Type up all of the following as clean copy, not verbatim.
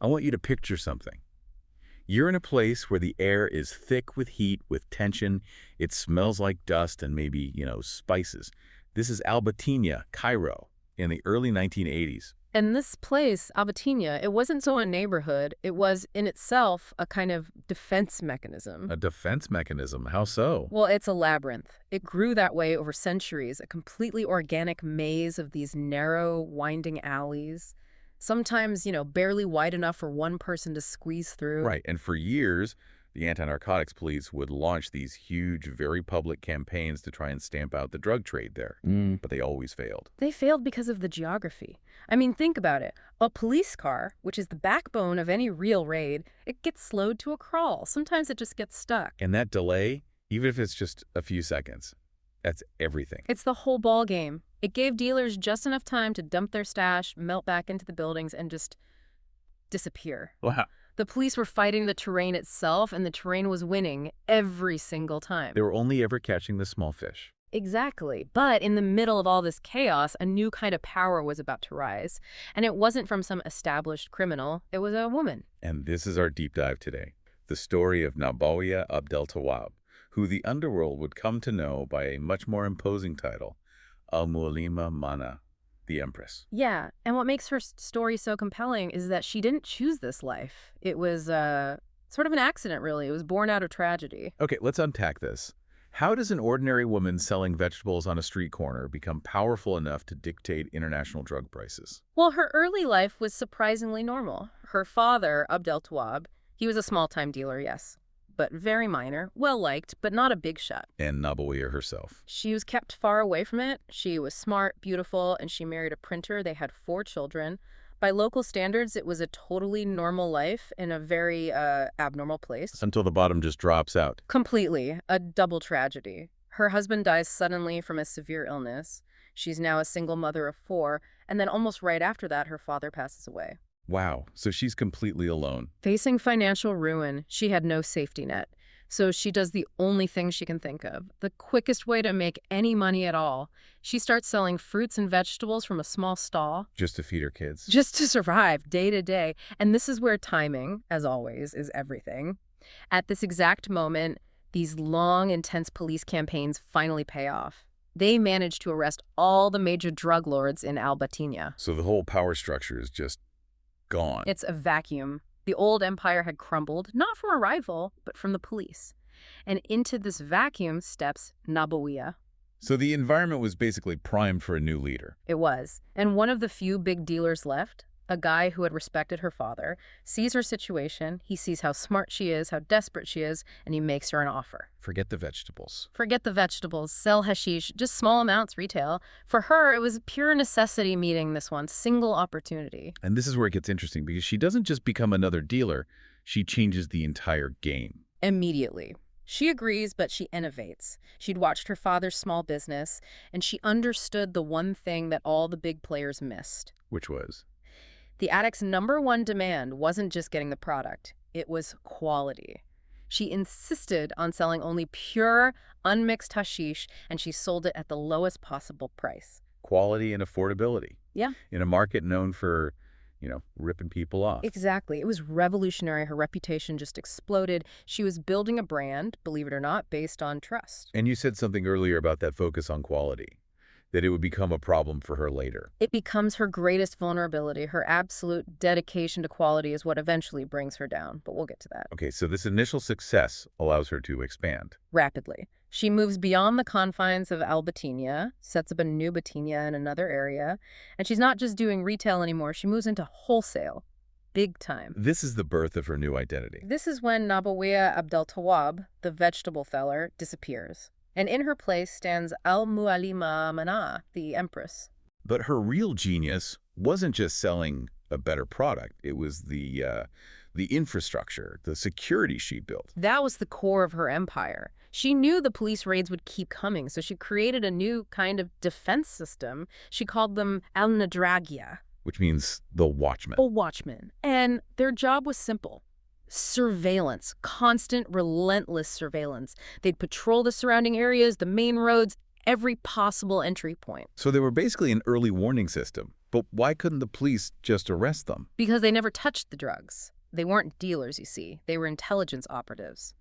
I want you to picture something. You're in a place where the air is thick with heat, with tension. It smells like dust and maybe, spices. This is Al-Bataniya, Cairo, in the early 1980s. And this place, Al-Bataniya, it wasn't so a neighborhood. It was, in itself, a kind of defense mechanism. A defense mechanism? How so? Well, it's a labyrinth. It grew that way over centuries, a completely organic maze of these narrow, winding alleys. Sometimes, barely wide enough for one person to squeeze through. Right, and for years, the anti-narcotics police would launch these huge, very public campaigns to try and stamp out the drug trade there. But they always failed. They failed because of the geography. I mean, think about it. A police car, which is the backbone of any real raid, it gets slowed to a crawl. Sometimes it just gets stuck. And that delay, even if it's just a few seconds, that's everything. It's the whole ball game. It gave dealers just enough time to dump their stash, melt back into the buildings, and just disappear. Wow. The police were fighting the terrain itself, and the terrain was winning every single time. They were only ever catching the small fish. Exactly. But in the middle of all this chaos, a new kind of power was about to rise. And it wasn't from some established criminal. It was a woman. And this is our deep dive today. The story of Nabiya Abdel Tawab, who the underworld would come to know by a much more imposing title, Al-Mu'allima Manna'a, the Empress. Yeah, and what makes her story so compelling is that she didn't choose this life. It was sort of an accident, really. It was born out of tragedy. Okay, let's unpack this. How does an ordinary woman selling vegetables on a street corner become powerful enough to dictate international drug prices? Well, her early life was surprisingly normal. Her father, Abdel Tawab, he was a small-time dealer, yes, but very minor, well-liked, but not a big shot. And Nabawiya herself. She was kept far away from it. She was smart, beautiful, and she married a printer. They had 4 children. By local standards, it was a totally normal life in a very abnormal place. Until the bottom just drops out. Completely. A double tragedy. Her husband dies suddenly from a severe illness. She's now a single mother of 4, and then almost right after that, her father passes away. Wow, so she's completely alone. Facing financial ruin, she had no safety net. So she does the only thing she can think of, the quickest way to make any money at all. She starts selling fruits and vegetables from a small stall. Just to feed her kids. Just to survive day to day. And this is where timing, as always, is everything. At this exact moment, these long, intense police campaigns finally pay off. They manage to arrest all the major drug lords in Al-Bataniya. So the whole power structure is just gone. It's a vacuum. The old empire had crumbled, not from a rival, but from the police. And into this vacuum steps Nabawiya. So the environment was basically primed for a new leader. It was. And one of the few big dealers left, a guy who had respected her father, sees her situation, he sees how smart she is, how desperate she is, and he makes her an offer. Forget the vegetables. Forget the vegetables, sell hashish, just small amounts retail. For her, it was pure necessity meeting this one, single opportunity. And this is where it gets interesting, because she doesn't just become another dealer, she changes the entire game. Immediately. She agrees, but she innovates. She'd watched her father's small business, and she understood the one thing that all the big players missed. Which was? The addict's #1 demand wasn't just getting the product, it was quality. She insisted on selling only pure, unmixed hashish, and she sold it at the lowest possible price. Quality and affordability. Yeah. In a market known for, ripping people off. Exactly. It was revolutionary. Her reputation just exploded. She was building a brand, believe it or not, based on trust. And you said something earlier about that focus on quality, that it would become a problem for her later. It becomes her greatest vulnerability. Her absolute dedication to quality is what eventually brings her down, but we'll get to that. Okay, so this initial success allows her to expand. Rapidly. She moves beyond the confines of Al-Bataniya, sets up a new Bataniya in another area, and she's not just doing retail anymore, she moves into wholesale. Big time. This is the birth of her new identity. This is when Nabiya Abdel Tawab, the vegetable seller, disappears. And in her place stands Al-Mu'allima Manna'a, the Empress. But her real genius wasn't just selling a better product. It was the infrastructure, the security she built. That was the core of her empire. She knew the police raids would keep coming, so she created a new kind of defense system. She called them Al-Nadragiya. Which means the watchmen. Oh, watchmen. And their job was simple. Surveillance. Constant, relentless surveillance. They'd patrol the surrounding areas, the main roads, every possible entry point. So they were basically an early warning system. But why couldn't the police just arrest them? Because they never touched the drugs. They weren't dealers, you see. They were intelligence operatives.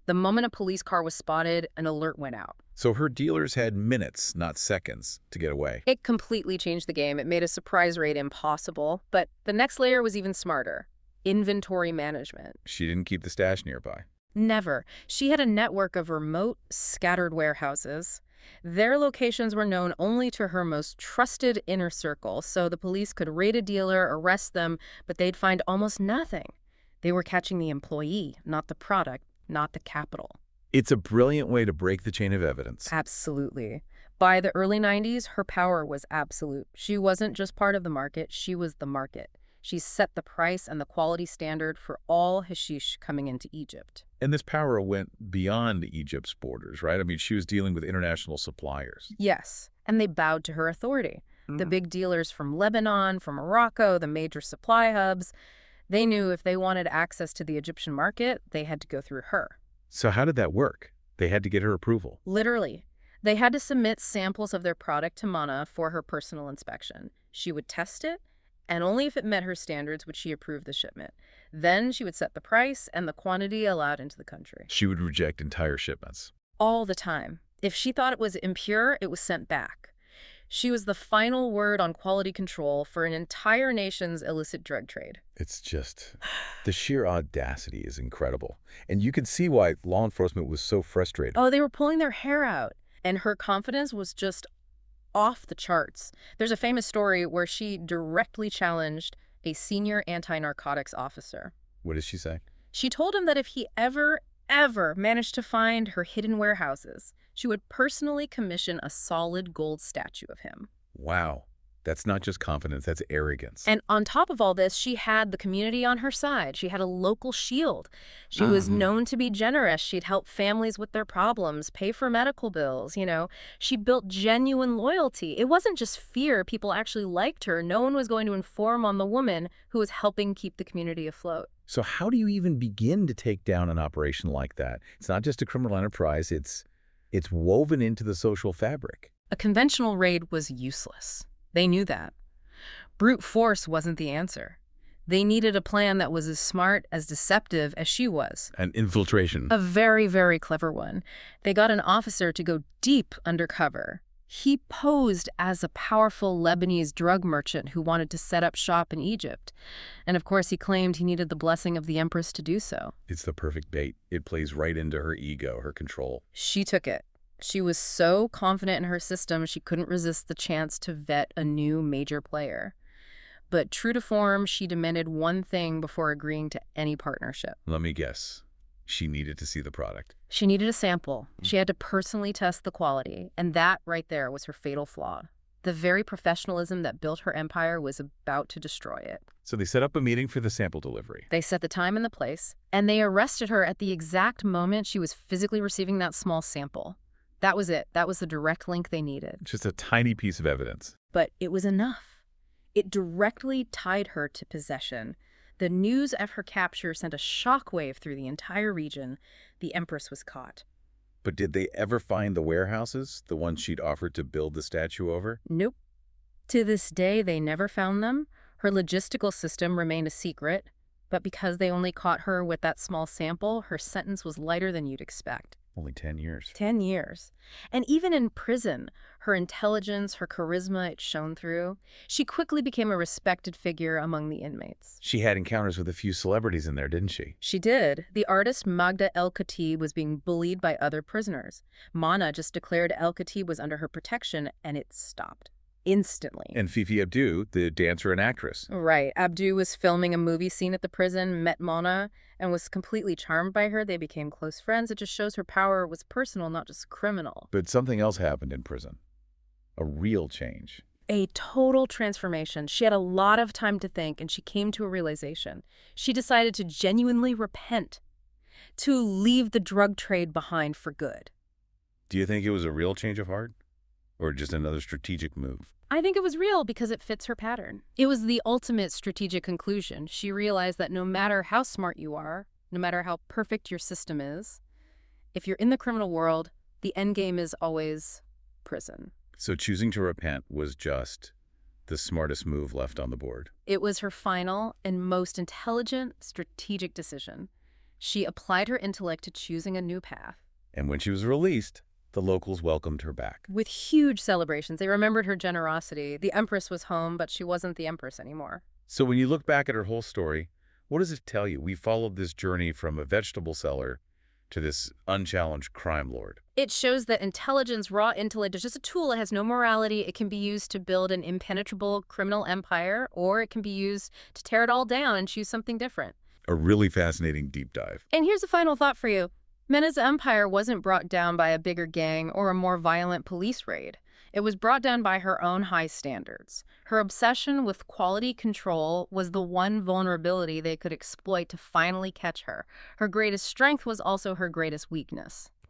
The moment a police car was spotted, an alert went out. So her dealers had minutes, not seconds, to get away. It completely changed the game. It made a surprise raid impossible. But the next layer was even smarter. Inventory management. She didn't keep the stash nearby. Never. She had a network of remote, scattered warehouses. Their locations were known only to her most trusted inner circle, so the police could raid a dealer, arrest them, but they'd find almost nothing. They were catching the employee, not the product, not the capital. It's a brilliant way to break the chain of evidence. Absolutely. By the early 90s, her power was absolute. She wasn't just part of the market, she was the market. She set the price and the quality standard for all hashish coming into Egypt. And this power went beyond Egypt's borders, right? I mean, she was dealing with international suppliers. Yes, and they bowed to her authority. The big dealers from Lebanon, from Morocco, the major supply hubs, they knew if they wanted access to the Egyptian market, they had to go through her. So how did that work? They had to get her approval. Literally. They had to submit samples of their product to Manna'a for her personal inspection. She would test it, and only if it met her standards would she approve the shipment. Then she would set the price and the quantity allowed into the country. She would reject entire shipments. All the time. If she thought it was impure, it was sent back. She was the final word on quality control for an entire nation's illicit drug trade. It's just, the sheer audacity is incredible. And you can see why law enforcement was so frustrated. Oh, they were pulling their hair out. And her confidence was just off the charts. There's a famous story where she directly challenged a senior anti-narcotics officer. What did she say? She told him that if he ever managed to find her hidden warehouses, she would personally commission a solid gold statue of him. Wow. That's not just confidence, that's arrogance. And on top of all this, she had the community on her side. She had a local shield. She was known to be generous. She'd help families with their problems, pay for medical bills, She built genuine loyalty. It wasn't just fear. People actually liked her. No one was going to inform on the woman who was helping keep the community afloat. So how do you even begin to take down an operation like that? It's not just a criminal enterprise, it's woven into the social fabric. A conventional raid was useless. They knew that. Brute force wasn't the answer. They needed a plan that was as smart, as deceptive as she was. An infiltration. A very, very clever one. They got an officer to go deep undercover. He posed as a powerful Lebanese drug merchant who wanted to set up shop in Egypt. And of course, he claimed he needed the blessing of the Empress to do so. It's the perfect bait. It plays right into her ego, her control. She took it. She was so confident in her system, she couldn't resist the chance to vet a new major player. But true to form, she demanded one thing before agreeing to any partnership. Let me guess. She needed to see the product. She needed a sample. She had to personally test the quality, and that right there was her fatal flaw. The very professionalism that built her empire was about to destroy it. So they set up a meeting for the sample delivery. They set the time and the place, and they arrested her at the exact moment she was physically receiving that small sample. That was it. That was the direct link they needed. Just a tiny piece of evidence. But it was enough. It directly tied her to possession. The news of her capture sent a shockwave through the entire region. The Empress was caught. But did they ever find the warehouses, the ones she'd offered to build the statue over? Nope. To this day, they never found them. Her logistical system remained a secret. But because they only caught her with that small sample, her sentence was lighter than you'd expect. Only 10 years. 10 years. And even in prison, her intelligence, her charisma, it shone through. She quickly became a respected figure among the inmates. She had encounters with a few celebrities in there, didn't she? She did. The artist Magda El-Khatib was being bullied by other prisoners. Manna'a just declared El-Khatib was under her protection, and it stopped. Instantly. And Fifi Abdu, the dancer and actress. Right. Abdu was filming a movie scene at the prison, met Manna'a, and was completely charmed by her. They became close friends. It just shows her power was personal, not just criminal. But something else happened in prison. A real change. A total transformation. She had a lot of time to think, and she came to a realization. She decided to genuinely repent, to leave the drug trade behind for good. Do you think it was a real change of heart? Or just another strategic move? I think it was real because it fits her pattern. It was the ultimate strategic conclusion. She realized that no matter how smart you are, no matter how perfect your system is, if you're in the criminal world, the end game is always prison. So choosing to repent was just the smartest move left on the board. It was her final and most intelligent, strategic decision. She applied her intellect to choosing a new path. And when she was released, the locals welcomed her back. With huge celebrations, they remembered her generosity. The Empress was home, but she wasn't the Empress anymore. So when you look back at her whole story, what does it tell you? We followed this journey from a vegetable seller to this unchallenged crime lord. It shows that intelligence, raw intellect, is just a tool. It has no morality. It can be used to build an impenetrable criminal empire, or it can be used to tear it all down and choose something different. A really fascinating deep dive. And here's a final thought for you. Manna's empire wasn't brought down by a bigger gang or a more violent police raid. It was brought down by her own high standards. Her obsession with quality control was the one vulnerability they could exploit to finally catch her. Her greatest strength was also her greatest weakness.